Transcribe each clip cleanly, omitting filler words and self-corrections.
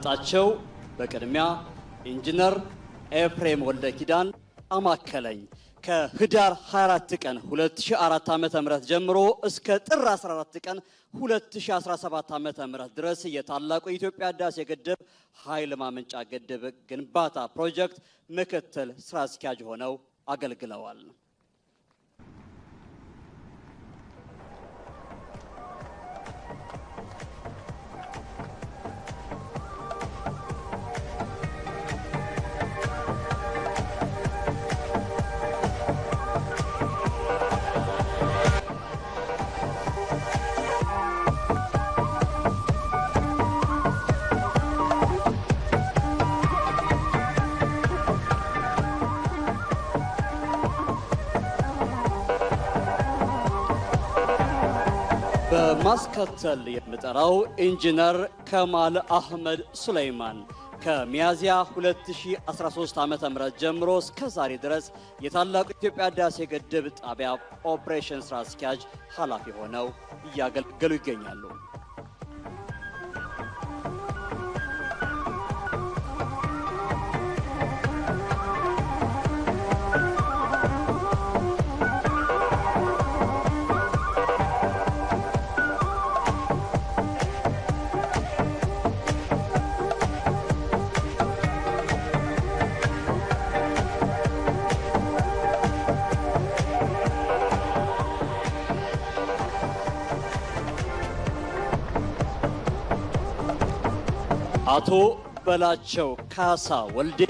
ታቸው በቅድሚያ ኢንጂነር ኤፍሬም ወልደኪዳን አማከለኝ ከህዳር 24 ቀን 2004 ዓ.ም ጀምሮ እስከ ጥር 14 ቀን 2017 ዓ.ም ድረስ የታላቁ የኢትዮጵያ ህዳሴ ግድብ ኃይል ማመንጫ ግድብ ግንባታ ፕሮጀክት ምክትል ስራ አስኪያጅ ሆነው አገልግለዋል። በማስከተል የምጠራው ኢንጂነር ከማል አህመድ ሱሌይማን ከሚያዚያ 2013 ዓ.ም ጀምሮ እስከ ዛሬ ድረስ የታላቁ የኢትዮጵያ ህዳሴ ግድብ ጣቢያ ኦፕሬሽን ስራ አስኪያጅ ኃላፊ ሆነው እያገለገሉ ይገኛሉ። አቶ በላቸው ካሳ ወልዴ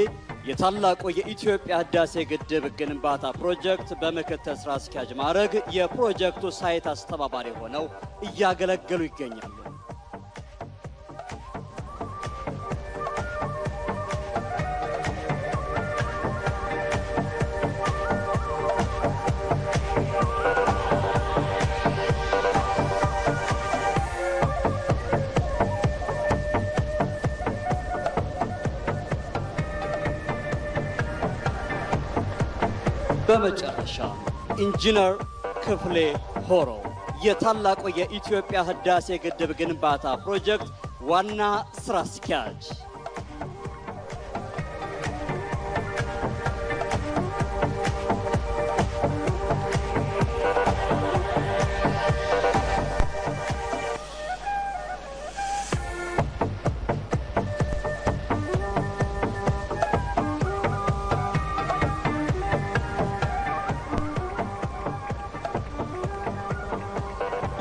የታላቁ የኢትዮጵያ ህዳሴ ግድብ ግንባታ ፕሮጀክት በምክትል ስራ አስኪያጅ ማዕረግ የፕሮጀክቱ ሳይት አስተባባሪ ሆነው እያገለገሉ ይገኛሉ። በመጨረሻ ኢንጂነር ክፍሌ ሆሮ የታላቁ የኢትዮጵያ ህዳሴ ግድብ ግንባታ ፕሮጀክት ዋና ስራ አስኪያጅ።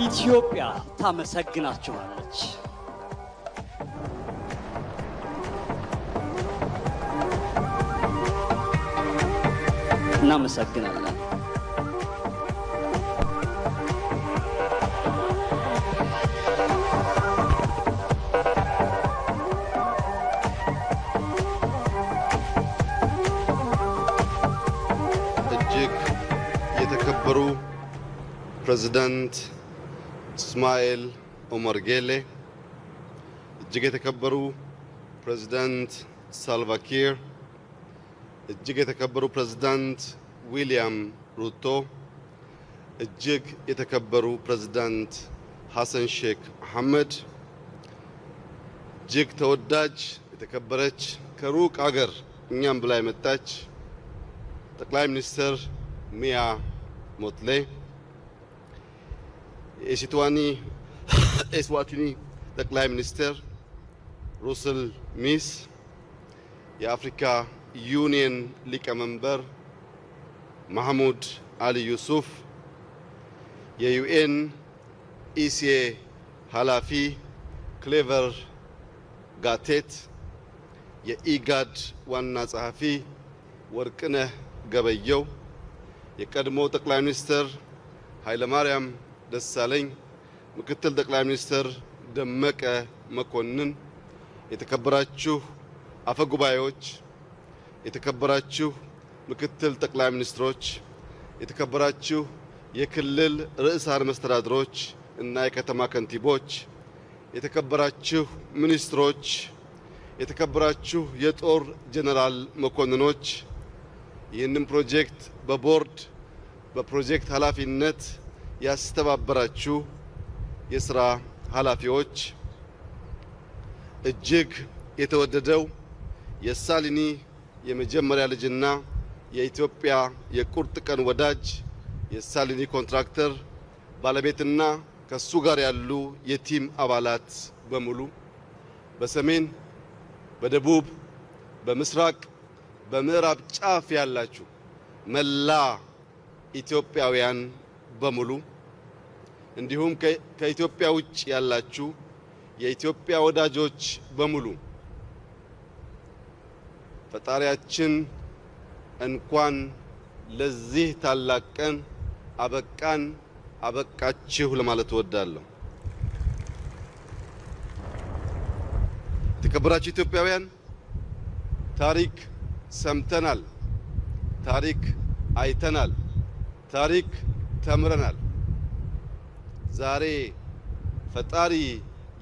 ኢትዮጵያ ታመሰግናችኋለች። እናመሰግናለን። እጅግ የተከበሩ ፕሬዝዳንት እስማኤል ኦመር ጌሌ፣ እጅግ የተከበሩ ፕሬዝዳንት ሳልቫኪር፣ እጅግ የተከበሩ ፕሬዝዳንት ዊሊያም ሩቶ፣ እጅግ የተከበሩ ፕሬዝዳንት ሐሰን ሼክ መሐመድ፣ እጅግ ተወዳጅ የተከበረች ከሩቅ አገር እኛም ብላ የመጣች ጠቅላይ ሚኒስትር ሚያ ሞትሌ፣ የኤስዋቲኒ ጠቅላይ ሚኒስትር ሩስል ሚስ፣ የአፍሪካ ዩኒየን ሊቀመንበር ማህሙድ አሊ ዩሱፍ፣ የዩኤን ኢሲኤ ኃላፊ ክሌቨር ጋቴት፣ የኢጋድ ዋና ጸሐፊ ወርቅነህ ገበየው፣ የቀድሞ ጠቅላይ ሚኒስትር ኃይለማርያም ደሳለኝ፣ ምክትል ጠቅላይ ሚኒስትር ደመቀ መኮንን፣ የተከበራችሁ አፈጉባኤዎች፣ የተከበራችሁ ምክትል ጠቅላይ ሚኒስትሮች፣ የተከበራችሁ የክልል ርዕሳነ መስተዳድሮች እና የከተማ ከንቲቦች፣ የተከበራችሁ ሚኒስትሮች፣ የተከበራችሁ የጦር ጀነራል መኮንኖች፣ ይህንን ፕሮጀክት በቦርድ በፕሮጀክት ኃላፊነት ያስተባበራችሁ የሥራ ኃላፊዎች፣ እጅግ የተወደደው የሳሊኒ የመጀመሪያ ልጅና የኢትዮጵያ የቁርጥ ቀን ወዳጅ የሳሊኒ ኮንትራክተር ባለቤትና ከሱ ጋር ያሉ የቲም አባላት በሙሉ በሰሜን፣ በደቡብ፣ በምስራቅ፣ በምዕራብ ጫፍ ያላችሁ መላ ኢትዮጵያውያን በሙሉ እንዲሁም ከኢትዮጵያ ውጭ ያላችሁ የኢትዮጵያ ወዳጆች በሙሉ ፈጣሪያችን እንኳን ለዚህ ታላቅ ቀን አበቃን አበቃችሁ ለማለት እወዳለሁ። የተከበራችሁ ኢትዮጵያውያን፣ ታሪክ ሰምተናል፣ ታሪክ አይተናል፣ ታሪክ ተምረናል። ዛሬ ፈጣሪ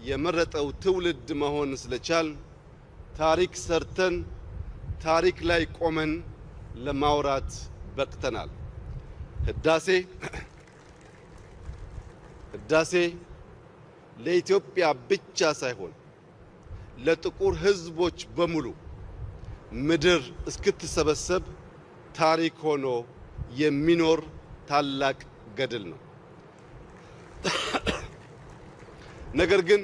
የመረጠው ትውልድ መሆን ስለቻል ታሪክ ሰርተን ታሪክ ላይ ቆመን ለማውራት በቅተናል። ህዳሴ ለኢትዮጵያ ብቻ ሳይሆን ለጥቁር ህዝቦች በሙሉ ምድር እስክትሰበሰብ ታሪክ ሆኖ የሚኖር ታላቅ ገድል ነው። ነገር ግን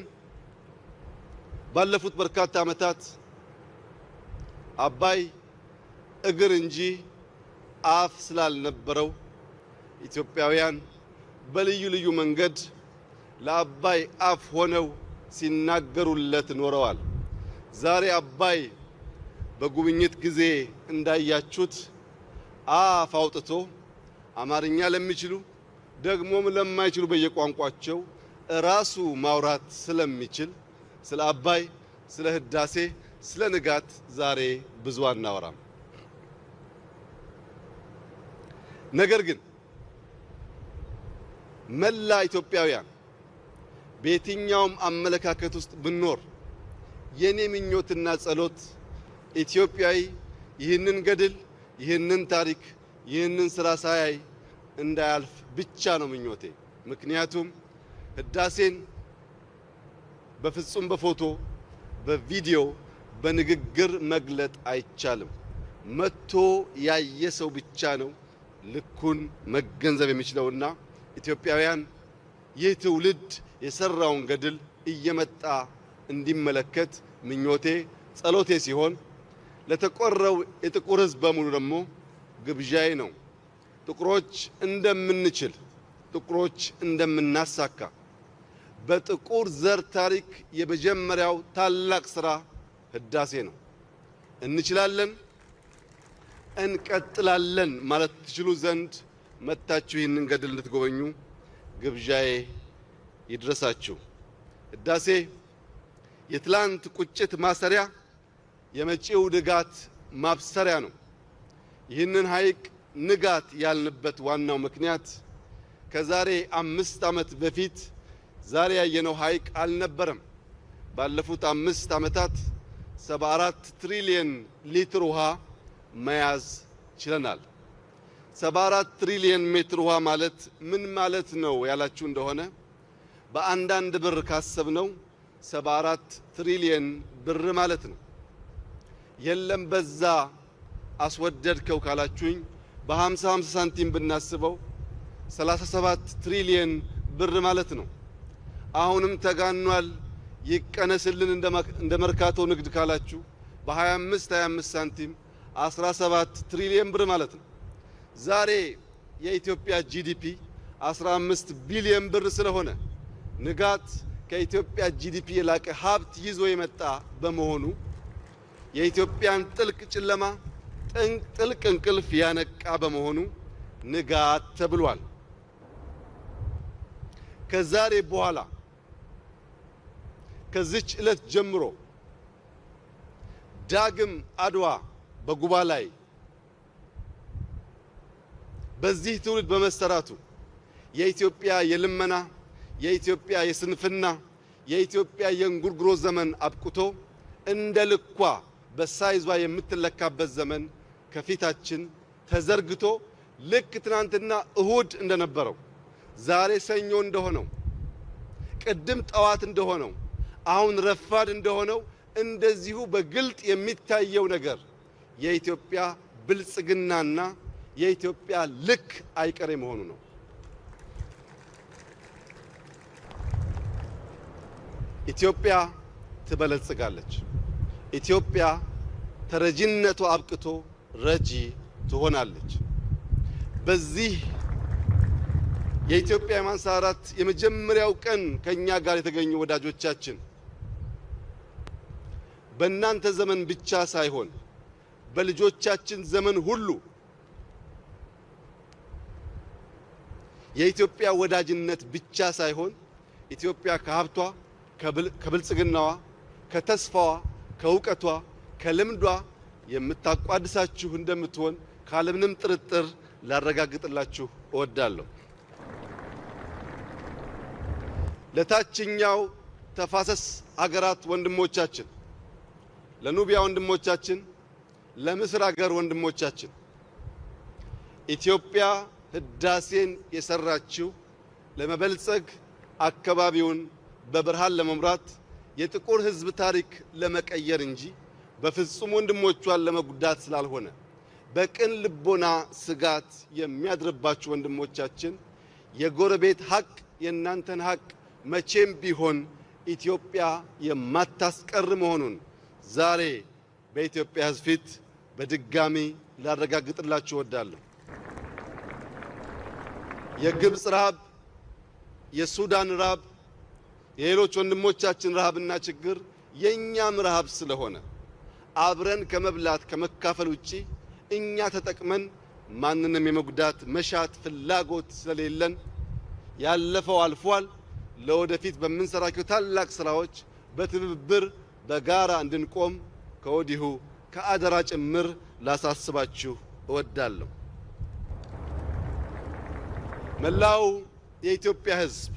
ባለፉት በርካታ ዓመታት አባይ እግር እንጂ አፍ ስላልነበረው ኢትዮጵያውያን በልዩ ልዩ መንገድ ለአባይ አፍ ሆነው ሲናገሩለት ኖረዋል። ዛሬ አባይ በጉብኝት ጊዜ እንዳያችሁት አፍ አውጥቶ አማርኛ ለሚችሉ ደግሞም ለማይችሉ በየቋንቋቸው ራሱ ማውራት ስለሚችል ስለ አባይ፣ ስለ ህዳሴ፣ ስለ ንጋት ዛሬ ብዙ አናወራም። ነገር ግን መላ ኢትዮጵያውያን በየትኛውም አመለካከት ውስጥ ብንኖር የኔ ምኞትና ጸሎት ኢትዮጵያዊ ይህንን ገድል፣ ይህንን ታሪክ፣ ይህንን ስራ ሳያይ እንዳያልፍ ብቻ ነው ምኞቴ። ምክንያቱም ህዳሴን በፍጹም በፎቶ፣ በቪዲዮ፣ በንግግር መግለጥ አይቻልም። መጥቶ ያየ ሰው ብቻ ነው ልኩን መገንዘብ የሚችለውና ኢትዮጵያውያን ይህ ትውልድ የሰራውን ገድል እየመጣ እንዲመለከት ምኞቴ ጸሎቴ ሲሆን ለተቆረው የጥቁር ህዝብ በሙሉ ደግሞ ግብዣዬ ነው። ጥቁሮች እንደምንችል፣ ጥቁሮች እንደምናሳካ በጥቁር ዘር ታሪክ የመጀመሪያው ታላቅ ስራ ህዳሴ ነው። እንችላለን፣ እንቀጥላለን ማለት ትችሉ ዘንድ መታችሁ ይህንን ገድል እንድትጎበኙ ግብዣዬ ይድረሳችሁ። ህዳሴ የትላንት ቁጭት ማሰሪያ፣ የመጪው ንጋት ማብሰሪያ ነው። ይህንን ሐይቅ ንጋት ያልንበት ዋናው ምክንያት ከዛሬ 5 ዓመት በፊት ዛሬ ያየነው ሐይቅ አልነበረም። ባለፉት 5 ዓመታት 74 ትሪሊየን ሊትር ውሃ መያዝ ችለናል። 74 ትሪሊየን ሜትር ውሃ ማለት ምን ማለት ነው ያላችሁ እንደሆነ በአንዳንድ ብር ካሰብነው 74 ትሪሊየን ብር ማለት ነው። የለም በዛ አስወደድከው ካላችሁኝ በ50 ሳንቲም ብናስበው 37 ትሪሊየን ብር ማለት ነው። አሁንም ተጋኗል ይቀነስልን እንደ መርካቶ ንግድ ካላችሁ በ25 ሳንቲም 17 ትሪሊየን ብር ማለት ነው። ዛሬ የኢትዮጵያ ጂዲፒ 15 ቢሊዮን ብር ስለሆነ ንጋት ከኢትዮጵያ ጂዲፒ የላቀ ሀብት ይዞ የመጣ በመሆኑ የኢትዮጵያን ጥልቅ ጨለማ ጥልቅ እንቅልፍ ያነቃ በመሆኑ ንጋት ተብሏል። ከዛሬ በኋላ ከዚች ዕለት ጀምሮ ዳግም አድዋ በጉባ ላይ በዚህ ትውልድ በመሰራቱ የኢትዮጵያ የልመና፣ የኢትዮጵያ የስንፍና፣ የኢትዮጵያ የእንጉርጉሮ ዘመን አብቅቶ እንደ ልኳ በሳይዟ የምትለካበት ዘመን ከፊታችን ተዘርግቶ ልክ ትናንትና እሁድ እንደነበረው ዛሬ ሰኞ እንደሆነው ቅድም ጠዋት እንደሆነው አሁን ረፋድ እንደሆነው እንደዚሁ በግልጥ የሚታየው ነገር የኢትዮጵያ ብልጽግናና የኢትዮጵያ ልክ አይቀሬ መሆኑ ነው። ኢትዮጵያ ትበለጽጋለች። ኢትዮጵያ ተረጂነቷ አብቅቶ ረጂ ትሆናለች። በዚህ የኢትዮጵያ የማንሰራራት የመጀመሪያው ቀን ከኛ ጋር የተገኙ ወዳጆቻችን በእናንተ ዘመን ብቻ ሳይሆን በልጆቻችን ዘመን ሁሉ የኢትዮጵያ ወዳጅነት ብቻ ሳይሆን ኢትዮጵያ ከሀብቷ ከብልጽግናዋ ከተስፋዋ ከእውቀቷ ከልምዷ የምታቋድሳችሁ እንደምትሆን ካለምንም ጥርጥር ላረጋግጥላችሁ እወዳለሁ። ለታችኛው ተፋሰስ ሀገራት ወንድሞቻችን፣ ለኑቢያ ወንድሞቻችን፣ ለምስር ሀገር ወንድሞቻችን ኢትዮጵያ ህዳሴን የሰራችው ለመበልጸግ አካባቢውን በብርሃን ለመምራት የጥቁር ህዝብ ታሪክ ለመቀየር እንጂ በፍጹም ወንድሞቿን ለመጉዳት ስላልሆነ በቅን ልቦና ስጋት የሚያድርባችሁ ወንድሞቻችን የጎረቤት ሀቅ የእናንተን ሀቅ መቼም ቢሆን ኢትዮጵያ የማታስቀር መሆኑን ዛሬ በኢትዮጵያ ህዝብ ፊት በድጋሚ ላረጋግጥላችሁ እወዳለሁ። የግብጽ ረሃብ፣ የሱዳን ረሃብ፣ የሌሎች ወንድሞቻችን ረሃብና ችግር የኛም ረሃብ ስለሆነ አብረን ከመብላት ከመካፈል ውጪ እኛ ተጠቅመን ማንንም የመጉዳት መሻት ፍላጎት ስለሌለን ያለፈው አልፏል። ለወደፊት በምንሰራቸው ታላቅ ስራዎች በትብብር በጋራ እንድንቆም ከወዲሁ ከአደራ ጭምር ላሳስባችሁ እወዳለሁ። መላው የኢትዮጵያ ህዝብ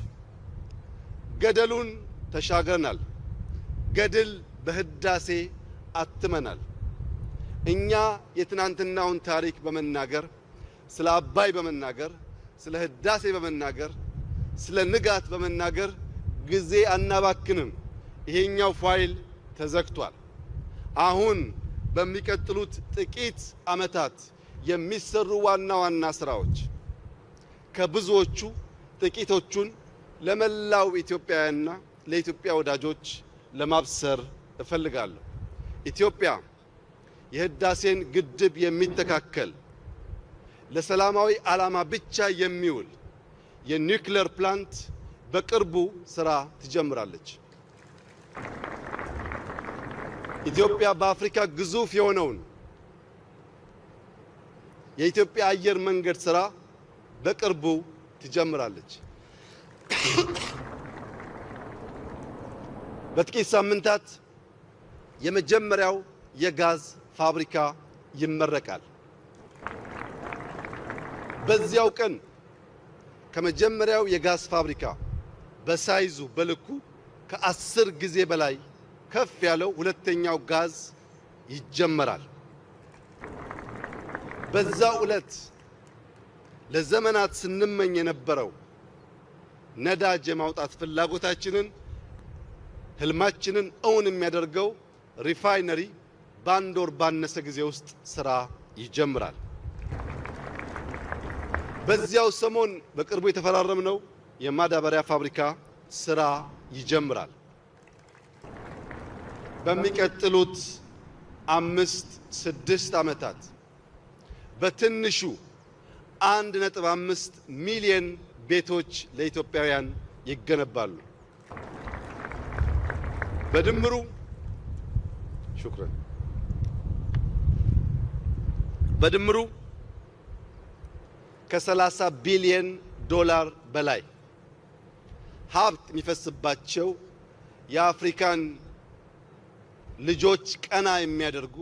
ገደሉን ተሻግረናል። ገድል በህዳሴ አትመናል። እኛ የትናንትናውን ታሪክ በመናገር ስለ አባይ በመናገር ስለ ህዳሴ በመናገር ስለ ንጋት በመናገር ጊዜ አናባክንም። ይሄኛው ፋይል ተዘግቷል። አሁን በሚቀጥሉት ጥቂት ዓመታት የሚሰሩ ዋና ዋና ስራዎች ከብዙዎቹ ጥቂቶቹን ለመላው ኢትዮጵያውያንና ለኢትዮጵያ ወዳጆች ለማብሰር እፈልጋለሁ። ኢትዮጵያ የህዳሴን ግድብ የሚተካከል ለሰላማዊ ዓላማ ብቻ የሚውል የኒውክሌር ፕላንት በቅርቡ ስራ ትጀምራለች። ኢትዮጵያ በአፍሪካ ግዙፍ የሆነውን የኢትዮጵያ አየር መንገድ ስራ በቅርቡ ትጀምራለች። በጥቂት ሳምንታት የመጀመሪያው የጋዝ ፋብሪካ ይመረቃል። በዚያው ቀን ከመጀመሪያው የጋዝ ፋብሪካ በሳይዙ በልኩ ከ10 ጊዜ በላይ ከፍ ያለው ሁለተኛው ጋዝ ይጀመራል። በዛው ዕለት ለዘመናት ስንመኝ የነበረው ነዳጅ የማውጣት ፍላጎታችንን ህልማችንን እውን የሚያደርገው ሪፋይነሪ በአንድ ወር ባነሰ ጊዜ ውስጥ ስራ ይጀምራል። በዚያው ሰሞን በቅርቡ የተፈራረምነው የማዳበሪያ ፋብሪካ ስራ ይጀምራል። በሚቀጥሉት 5-6 ዓመታት በትንሹ 1.5 ሚሊዮን ቤቶች ለኢትዮጵያውያን ይገነባሉ። በድምሩ ከ30 ቢሊዮን ዶላር በላይ ሀብት የሚፈስባቸው የአፍሪካን ልጆች ቀና የሚያደርጉ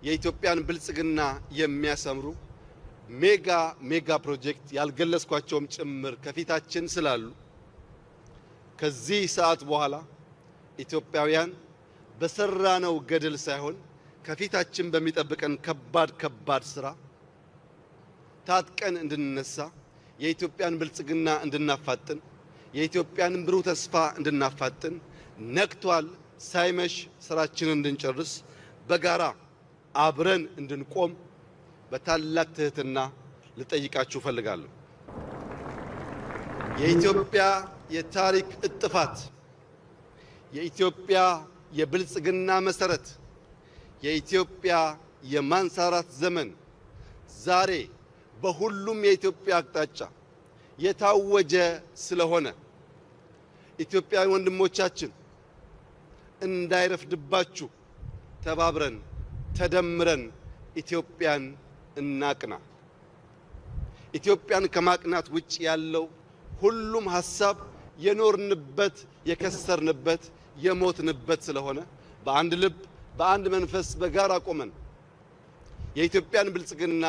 የኢትዮጵያን ብልጽግና የሚያሰምሩ ሜጋ ፕሮጀክት ያልገለጽኳቸውም ጭምር ከፊታችን ስላሉ ከዚህ ሰዓት በኋላ ኢትዮጵያውያን በሰራነው ገድል ሳይሆን ከፊታችን በሚጠብቀን ከባድ ስራ ታጥቀን እንድንነሳ የኢትዮጵያን ብልጽግና እንድናፋጥን የኢትዮጵያን ብሩህ ተስፋ እንድናፋጥን ነቅቷል፣ ሳይመሽ ስራችንን እንድንጨርስ በጋራ አብረን እንድንቆም በታላቅ ትህትና ልጠይቃችሁ ፈልጋለሁ። የኢትዮጵያ የታሪክ እጥፋት፣ የኢትዮጵያ የብልጽግና መሰረት፣ የኢትዮጵያ የማንሰራራት ዘመን ዛሬ በሁሉም የኢትዮጵያ አቅጣጫ የታወጀ ስለሆነ ኢትዮጵያውያን ወንድሞቻችን እንዳይረፍድባችሁ ተባብረን ተደምረን ኢትዮጵያን እናቅና። ኢትዮጵያን ከማቅናት ውጭ ያለው ሁሉም ሐሳብ የኖርንበት የከሰርንበት የሞትንበት ስለሆነ በአንድ ልብ በአንድ መንፈስ በጋራ ቆመን የኢትዮጵያን ብልጽግና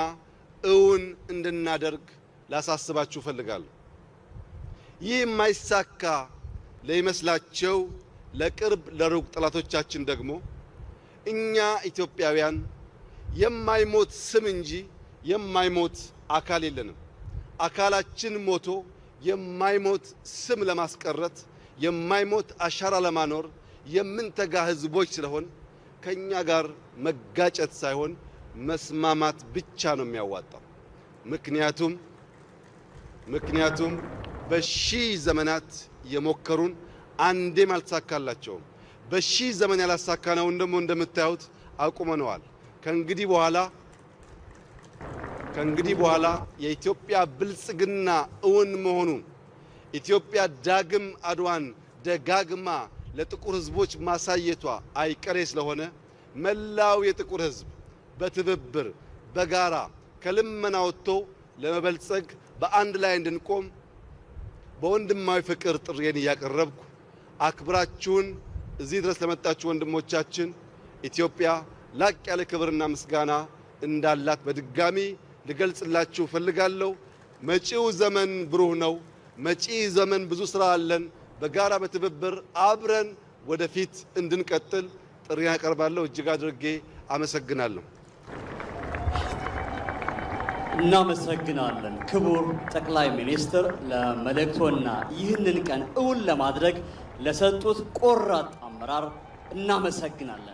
እውን እንድናደርግ ላሳስባችሁ ፈልጋለሁ። ይህ የማይሳካ ለይመስላቸው ለቅርብ ለሩቅ ጠላቶቻችን ደግሞ እኛ ኢትዮጵያውያን የማይሞት ስም እንጂ የማይሞት አካል የለንም። አካላችን ሞቶ የማይሞት ስም ለማስቀረት የማይሞት አሻራ ለማኖር የምንተጋ ህዝቦች ስለሆን ከኛ ጋር መጋጨት ሳይሆን መስማማት ብቻ ነው የሚያዋጣው። ምክንያቱም በሺህ ዘመናት የሞከሩን አንዴም አልተሳካላቸውም። በሺህ ዘመን ያላሳካነውን ደግሞ እንደምታዩት አቁመነዋል። ከእንግዲህ በኋላ የኢትዮጵያ ብልጽግና እውን መሆኑ ኢትዮጵያ ዳግም አድዋን ደጋግማ ለጥቁር ህዝቦች ማሳየቷ አይቀሬ ስለሆነ መላው የጥቁር ህዝብ በትብብር በጋራ ከልመና ወጥቶ ለመበልጸግ በአንድ ላይ እንድንቆም በወንድማዊ ፍቅር ጥሪዬን እያቀረብኩ አክብራችሁን እዚህ ድረስ ለመጣችሁ ወንድሞቻችን ኢትዮጵያ ላቅ ያለ ክብርና ምስጋና እንዳላት በድጋሚ ልገልጽላችሁ ፈልጋለሁ። መጪው ዘመን ብሩህ ነው። መጪ ዘመን ብዙ ስራ አለን። በጋራ በትብብር አብረን ወደፊት እንድንቀጥል ጥሪዬን አቀርባለሁ። እጅግ አድርጌ አመሰግናለሁ። እናመሰግናለን ክቡር ጠቅላይ ሚኒስትር ለመልእክቶና ይህንን ቀን እውን ለማድረግ ለሰጡት ቆራጥ አመራር እናመሰግናለን።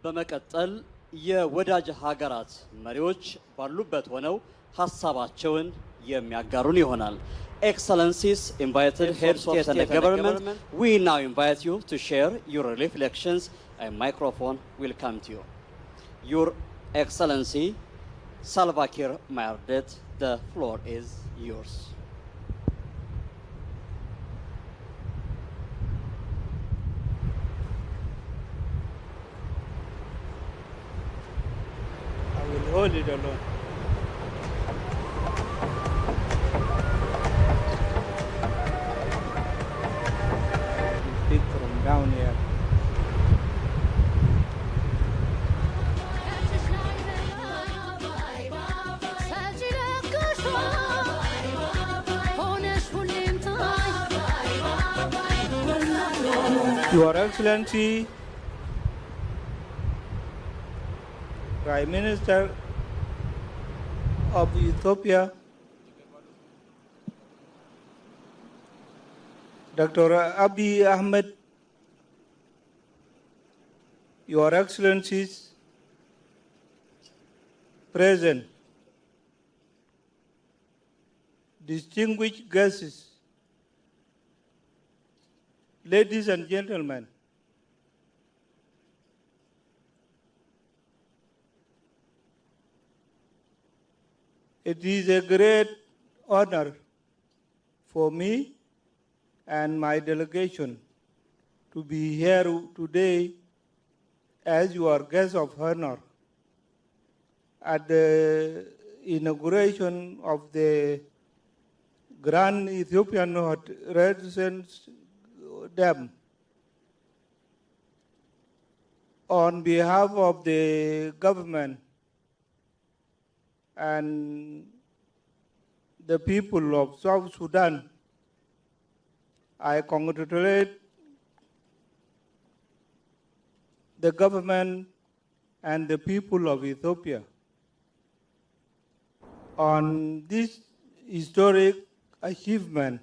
በመቀጠል የወዳጅ ሀገራት መሪዎች ባሉበት ሆነው ሐሳባቸውን የሚያጋሩን ይሆናል። Excellencies, invited heads of state and government, we now invite you to share your reflections. A microphone will come to you. Your Excellency, Salva Kiir Mayardit, the floor is yours. Hold it alone. Speak from down here. Your Excellency, Prime Minister of Ethiopia, Dr. Abiy Ahmed, Your Excellencies present, distinguished guests, ladies and gentlemen, it is a great honor for me and my delegation to be here today as your guest of honor at the inauguration of the Grand Ethiopian Renaissance Dam. On behalf of the government and the people of South Sudan, I congratulate the government and the people of Ethiopia on this historic achievement.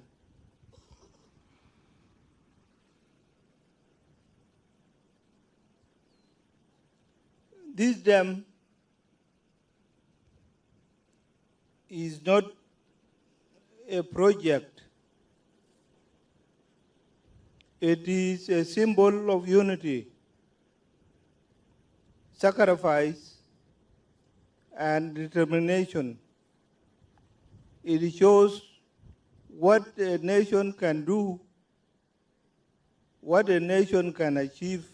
This dam is not a project. It is a symbol of unity, sacrifice, and determination. It shows what a nation can do, what a nation can achieve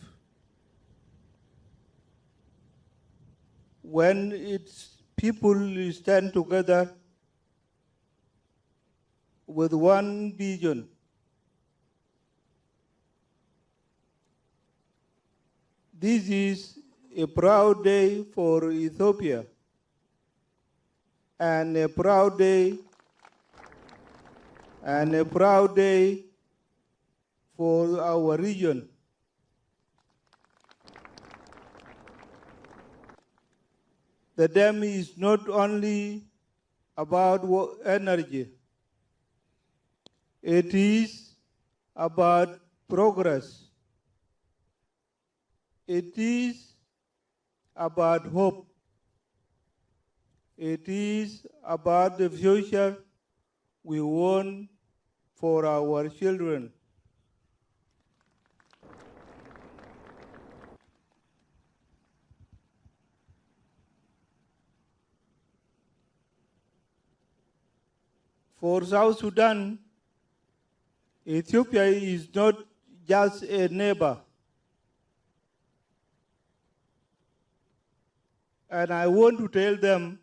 when its people stand together with one vision. This is a proud day for Ethiopia and a proud day for our region. The dam is not only about energy, it is about progress. It is about hope. It is about the future we want for our children. For South Sudan, Ethiopia is not just a neighbor. And I want to tell them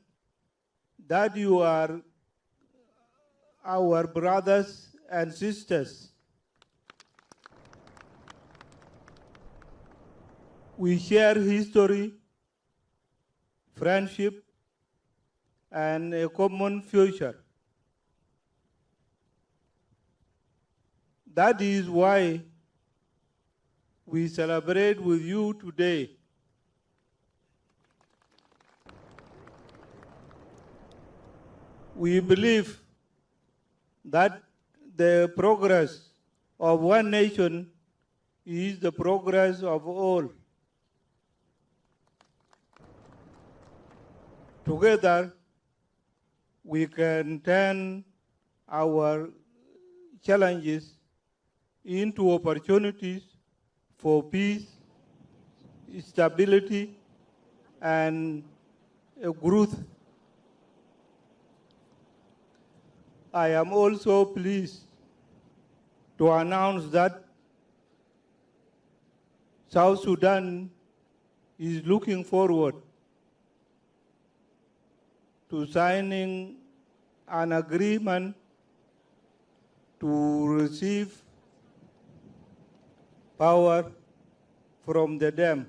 that you are our brothers and sisters. We share history, friendship, and a common future. That is why we celebrate with you today. We believe that the progress of one nation is the progress of all. Together, we can turn our challenges into opportunities for peace, stability, and growth. I am also pleased to announce that South Sudan is looking forward to signing an agreement to receive power from the dam.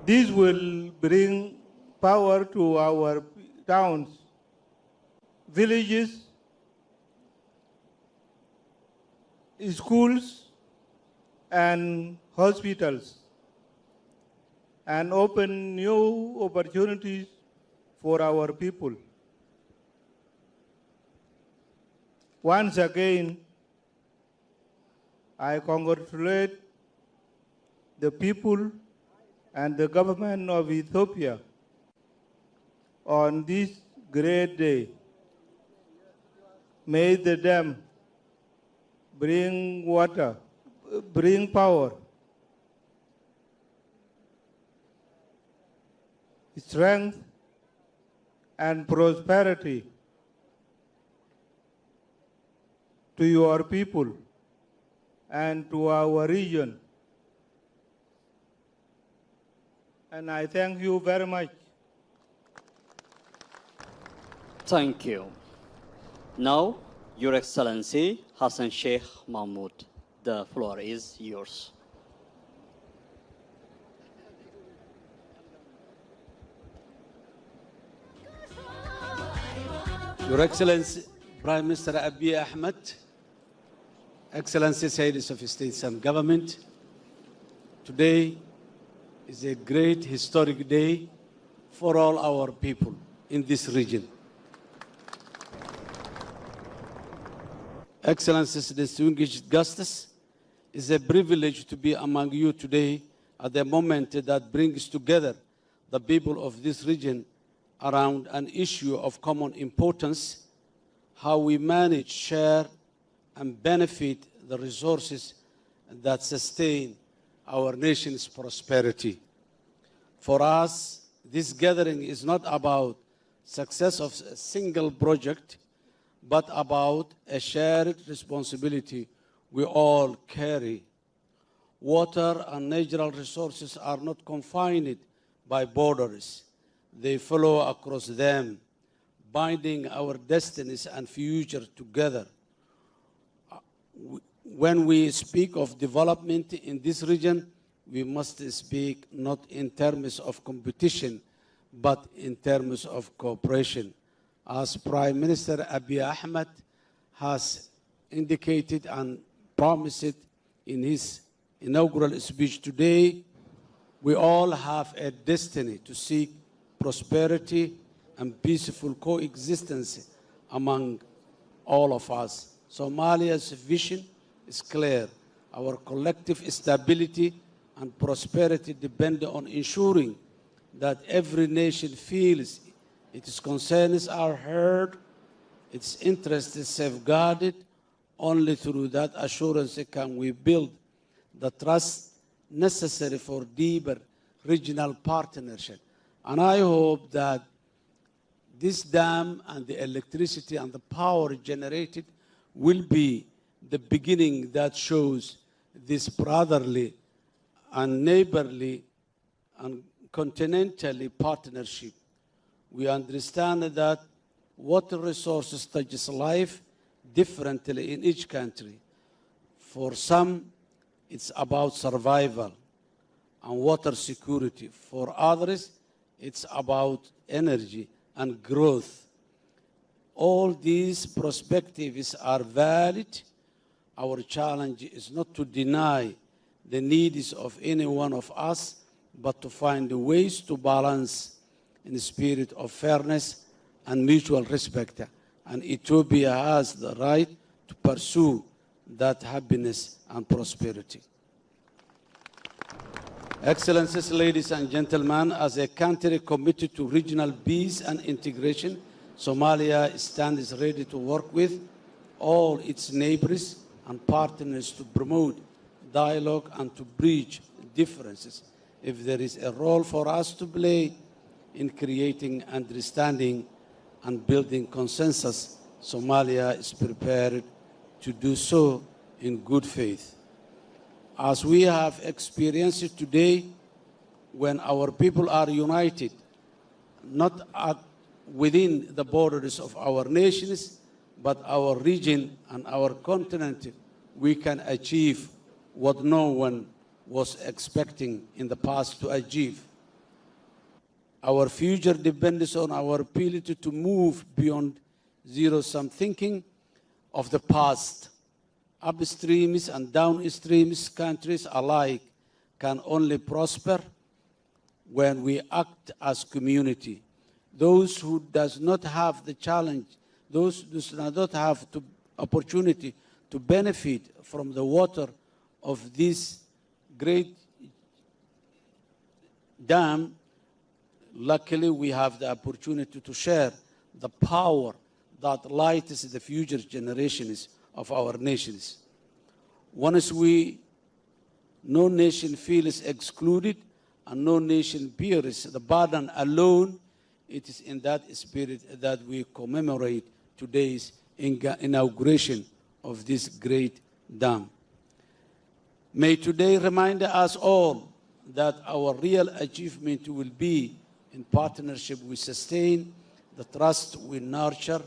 This will bring power to our towns, villages, schools, and hospitals, and open new opportunities for our people. Once again, I congratulate the people and the government of Ethiopia on this great day. May the dam bring water, bring power, strength, and prosperity to your people and to our region. And I thank you very much. Thank you. Now, Your Excellency Hassan Sheikh Mahmoud, the floor is yours. Your Excellency, Prime Minister Abiy Ahmed, Excellencies, Heads of States and Government, today is a great historic day for all our people in this region. Excellencies, distinguished guests, it's a privilege to be among you today at the moment that brings together the people of this region around an issue of common importance, how we manage, share, and benefit the resources that sustain our nation's prosperity. For us, this gathering is not about success of a single project, but about a shared responsibility we all carry. Water and natural resources are not confined by borders. They follow across them, binding our destinies and future together. When we speak of development in this region, we must speak not in terms of competition, but in terms of cooperation. As Prime Minister Abiy Ahmed has indicated and promised in his inaugural speech today, we all have a destiny to seek prosperity and peaceful coexistence among all of us. Somalia's vision is clear. Our collective stability and prosperity depend on ensuring that every nation feels its concerns are heard, its interests is safeguarded. Only through that assurance can we build the trust necessary for deeper regional partnership. And I hope that this dam and the electricity and the power generated will be the beginning that shows this brotherly and neighborly and continentally partnership. We understand that water resources touches life differently in each country. For some, it's about survival and water security. For others, it's about energy and growth. All these perspectives are valid. Our challenge is not to deny the needs of any one of us, but to find ways to balance in the spirit of fairness and mutual respect. And Ethiopia has the right to pursue that happiness and prosperity. Excellencies, ladies and gentlemen, as a country committed to regional peace and integration, Somalia stands ready to work with all its neighbors and partners to promote dialogue and to bridge differences. If there is a role for us to play in creating understanding and building consensus, Somalia is prepared to do so in good faith. As we have experienced today, when our people are united, not within the borders of our nations, but our region and our continent, we can achieve what no one was expecting in the past to achieve. Our future depends on our ability to move beyond zero-sum thinking of the past. Upstreams and downstreams countries alike can only prosper when we act as community. Those who does not have the challenge, those who do not have the opportunity to benefit from the water of this great dam, luckily we have the opportunity to share the power that lights the future generations of our nations. Once no nation feels excluded and no nation bears the burden alone, it is in that spirit that we commemorate today's inauguration of this great dam. May today remind us all that our real achievement will be in partnership we sustain, the trust we nurture,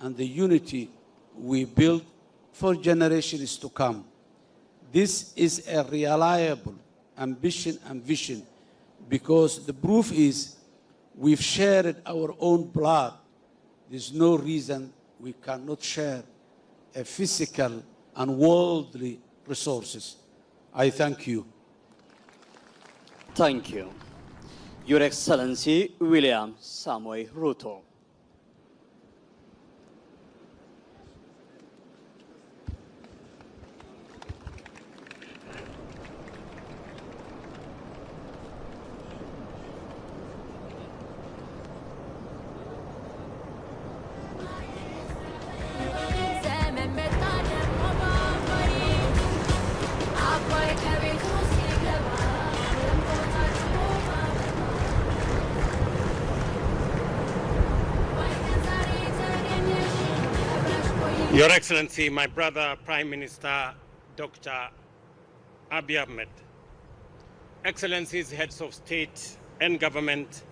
and the unity we build for generations to come. This is a reliable ambition and vision because the proof is we've shared our own blood. There's no reason we cannot share a physical and worldly resources. I thank you. Thank you. Your Excellency William Samoei Ruto. Your Excellency, my brother, Prime Minister Dr. Abiy Ahmed, Excellencies, heads of state and government,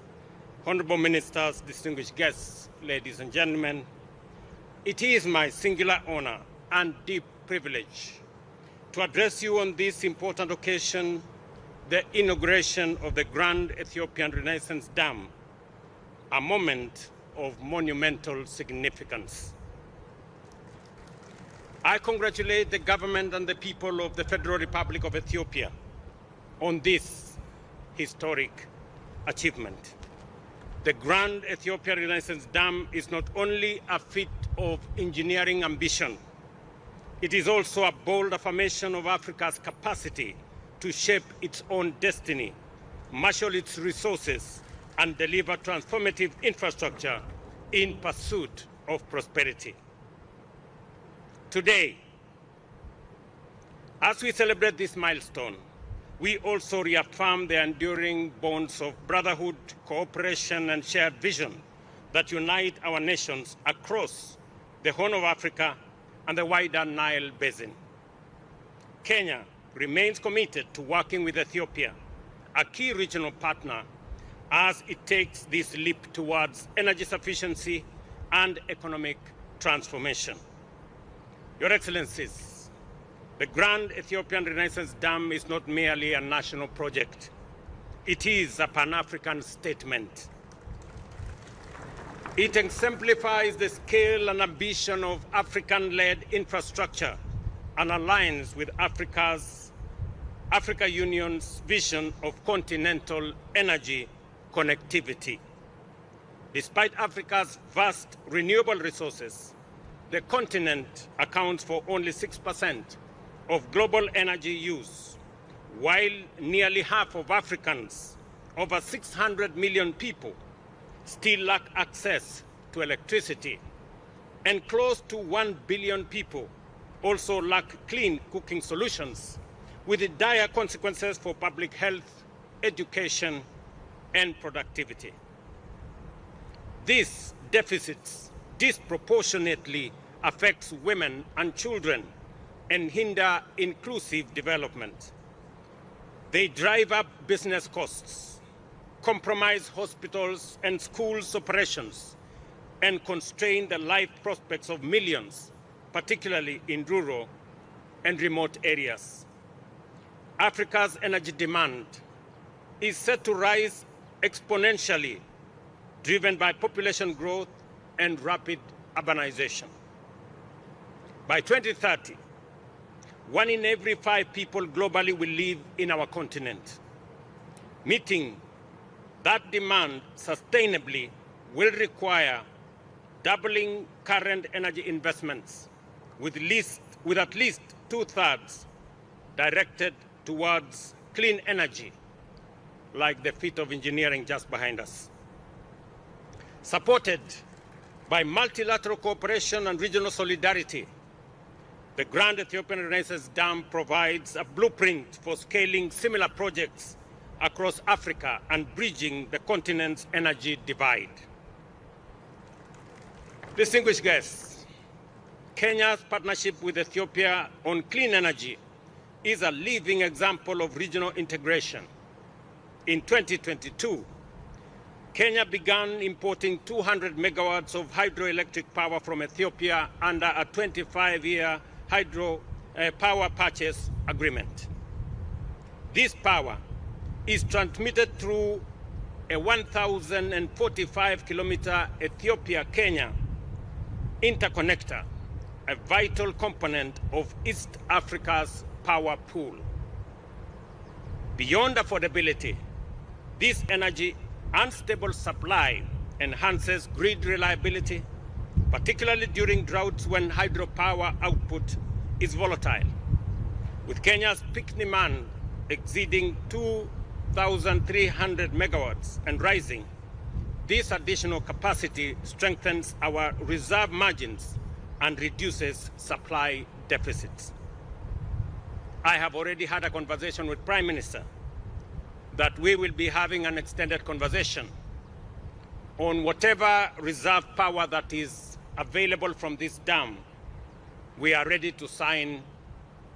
honorable ministers, distinguished guests, ladies and gentlemen, it is my singular honor and deep privilege to address you on this important occasion, the inauguration of the Grand Ethiopian Renaissance Dam, a moment of monumental significance. I congratulate the government and the people of the Federal Republic of Ethiopia on this historic achievement. The Grand Ethiopia Renaissance Dam is not only a feat of engineering ambition, it is also a bold affirmation of Africa's capacity to shape its own destiny, marshal its resources, and deliver transformative infrastructure in pursuit of prosperity. Today, as we celebrate this milestone, we also reaffirm the enduring bonds of brotherhood, cooperation, and shared vision that unite our nations across the Horn of Africa and the wider Nile Basin. Kenya remains committed to working with Ethiopia, a key regional partner, as it takes this leap towards energy sufficiency and economic transformation. Your Excellencies, the Grand Ethiopian Renaissance Dam is not merely a national project. It is a Pan-African statement. It exemplifies the scale and ambition of African-led infrastructure and aligns with Africa Union's vision of continental energy connectivity. Despite Africa's vast renewable resources, the continent accounts for only 6% of global energy use, while nearly half of Africans, over 600 million people, still lack access to electricity, and close to 1 billion people also lack clean cooking solutions, with dire consequences for public health, education, and productivity. These deficits disproportionately affects women and children and hinder inclusive development. They drive up business costs, compromise hospitals and schools' operations, and constrain the life prospects of millions, particularly in rural and remote areas. Africa's energy demand is set to rise exponentially, driven by population growth and rapid urbanization. By 2030, 1 in every 5 people globally will live in our continent. Meeting that demand sustainably will require doubling current energy investments with at least 2/3 directed towards clean energy, like the feat of engineering just behind us. Supported by multilateral cooperation and regional solidarity, the Grand Ethiopian Renaissance Dam provides a blueprint for scaling similar projects across Africa and bridging the continent's energy divide. Distinguished guests, Kenya's partnership with Ethiopia on clean energy is a living example of regional integration. In 2022, Kenya began importing 200 megawatts of hydroelectric power from Ethiopia under a 25-year hydropower purchase agreement. This power is transmitted through a 1,045-kilometer Ethiopia-Kenya interconnector, a vital component of East Africa's power pool. Beyond affordability, this energy unstable supply enhances grid reliability, particularly during droughts when hydropower output is volatile. With Kenya's peak demand exceeding 2,300 megawatts and rising, this additional capacity strengthens our reserve margins and reduces supply deficits. I have already had a conversation with Prime Minister that we will be having an extended conversation on whatever reserve power that is available from this dam. We are ready to sign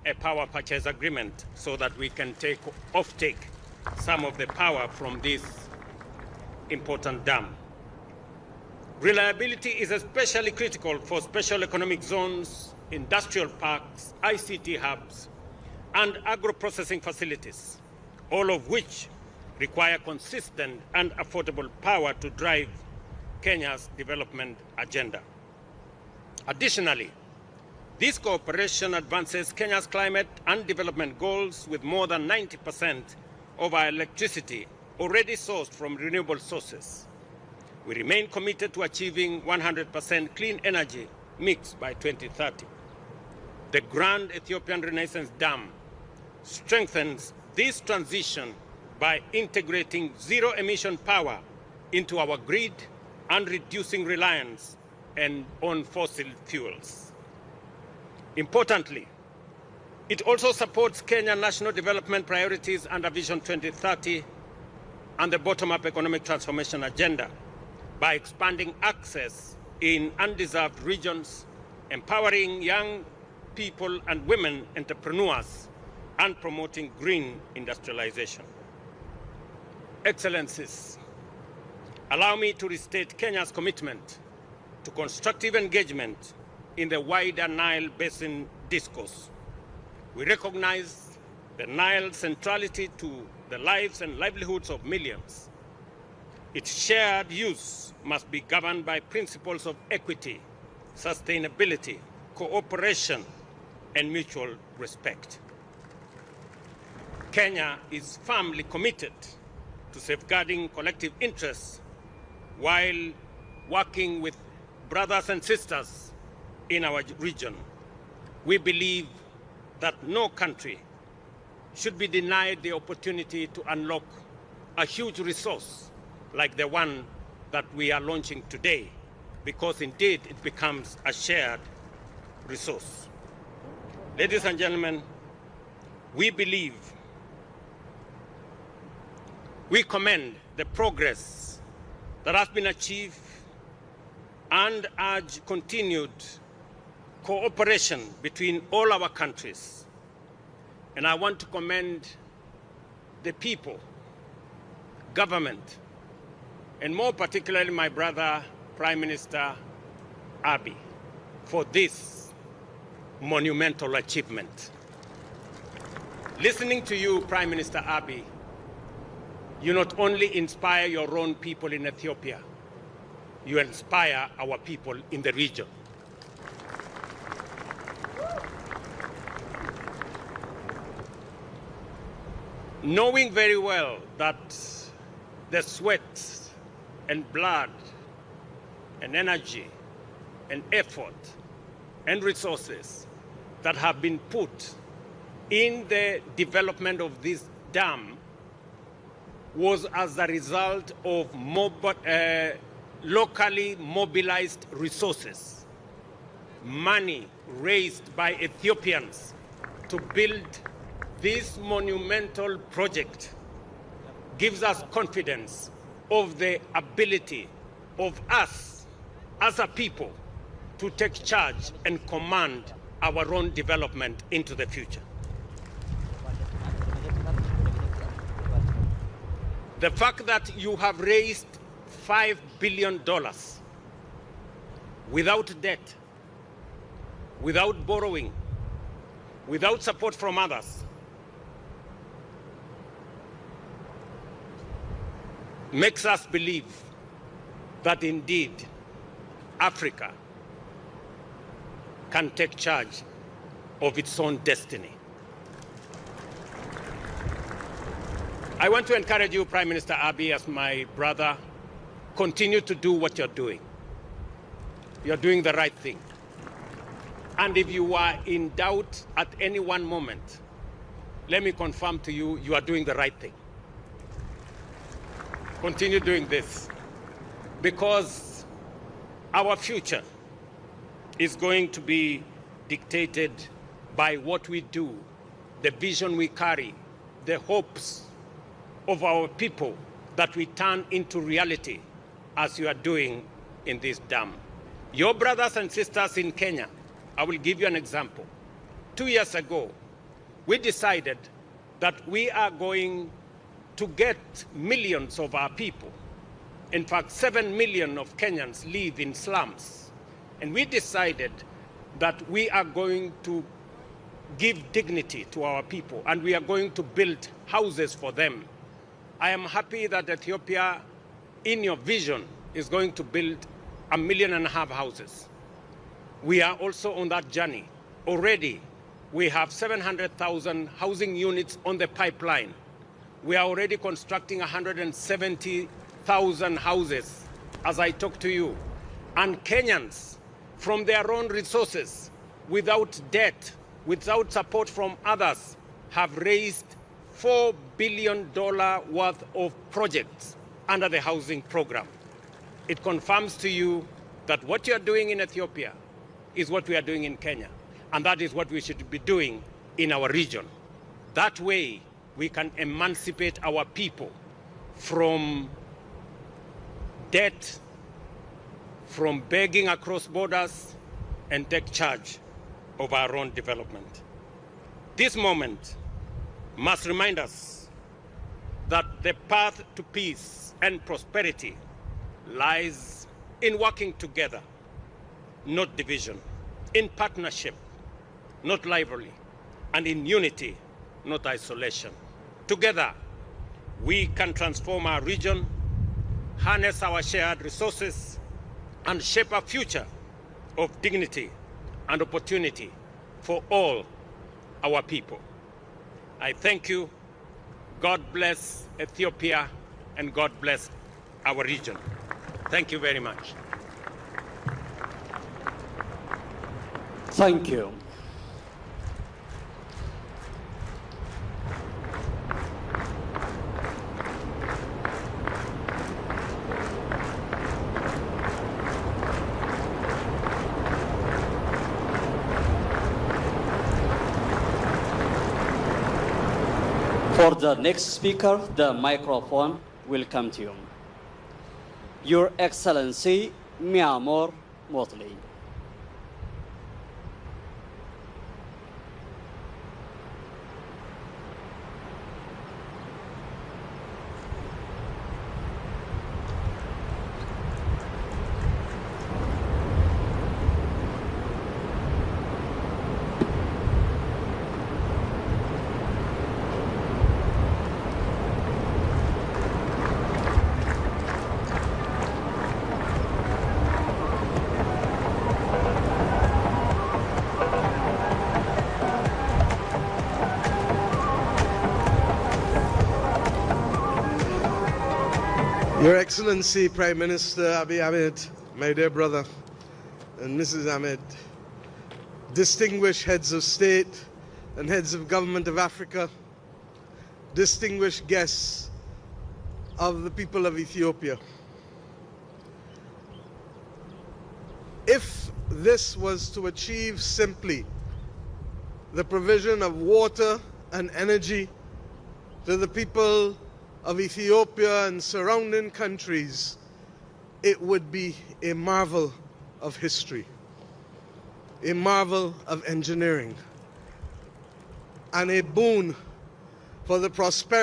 a power purchase agreement so that we can offtake some of the power from this important dam. Reliability is especially critical for special economic zones, industrial parks, ICT hubs, and agro-processing facilities, all of which require consistent and affordable power to drive Kenya's development agenda. Additionally, this cooperation advances Kenya's climate and development goals, with more than 90% of our electricity already sourced from renewable sources. We remain committed to achieving 100% clean energy mix by 2030. The Grand Ethiopian Renaissance Dam strengthens this transition by integrating zero-emission power into our grid and reducing reliance on fossil fuels. Importantly, it also supports Kenya's national development priorities under Vision 2030 and the bottom-up economic transformation agenda by expanding access in undeserved regions, empowering young people and women entrepreneurs, and promoting green industrialization. Excellencies, allow me to restate Kenya's commitment to constructive engagement in the wider Nile Basin discourse. We recognize the Nile's centrality to the lives and livelihoods of millions. Its shared use must be governed by principles of equity, sustainability, cooperation, and mutual respect. Kenya is firmly committed to safeguarding collective interests while working with brothers and sisters in our region. We believe that no country should be denied the opportunity to unlock a huge resource like the one that we are launching today, because indeed it becomes a shared resource. Ladies and gentlemen, we commend the progress that has been achieved and urge continued cooperation between all our countries. And I want to commend the people, government, and more particularly my brother, Prime Minister Abiy, for this monumental achievement. Listening to you, Prime Minister Abiy, you not only inspire your own people in Ethiopia, you inspire our people in the region. Knowing very well that the sweat and blood and energy and effort and resources that have been put in the development of this dam was as a result of locally mobilized resources, money raised by Ethiopians to build this monumental project gives us confidence of the ability of us as a people to take charge and command our own development into the future. The fact that you have raised $5 billion without debt, without borrowing, without support from others, makes us believe that indeed Africa can take charge of its own destiny. I want to encourage you, Prime Minister Abiy, as my brother, continue to do what you're doing. You're doing the right thing. And if you are in doubt at any one moment, let me confirm to you, you are doing the right thing. Continue doing this, because our future is going to be dictated by what we do, the vision we carry, the hopes of our people that we turn into reality, as you are doing in this dam. Your brothers and sisters in Kenya, I will give you an example. 2 years ago, we decided that we are going to get millions of our people. In fact, 7 million of Kenyans live in slums. And we decided that we are going to give dignity to our people, and we are going to build houses for them. I am happy that Ethiopia, in your vision, is going to build 1.5 million houses. We are also on that journey. Already, we have 700,000 housing units on the pipeline. We are already constructing 170,000 houses as I talk to you. And Kenyans, from their own resources, without debt, without support from others, have raised $4 billion worth of projects under the housing program. It confirms to you that what you are doing in Ethiopia is what we are doing in Kenya, and that is what we should be doing in our region. That way, we can emancipate our people from debt, from begging across borders, and take charge of our own development. This moment must remind us that the path to peace and prosperity lies in working together, not division, in partnership, not rivalry, and in unity, not isolation. Together, we can transform our region, harness our shared resources, and shape a future of dignity and opportunity for all our people. I thank you. God bless Ethiopia, and God bless our region. Thank you very much. Thank you. For the next speaker, the microphone will come to you. Your Excellency, Miamor Motley. Your Excellency Prime Minister Abiy Ahmed, my dear brother, and Mrs. Ahmed, distinguished heads of state, and heads of government of Africa, distinguished guests of the people of Ethiopia. If this was to achieve simply the provision of water and energy to the people of Ethiopia and surrounding countries, it would be a marvel of history, a marvel of engineering, and a boon for the prosperity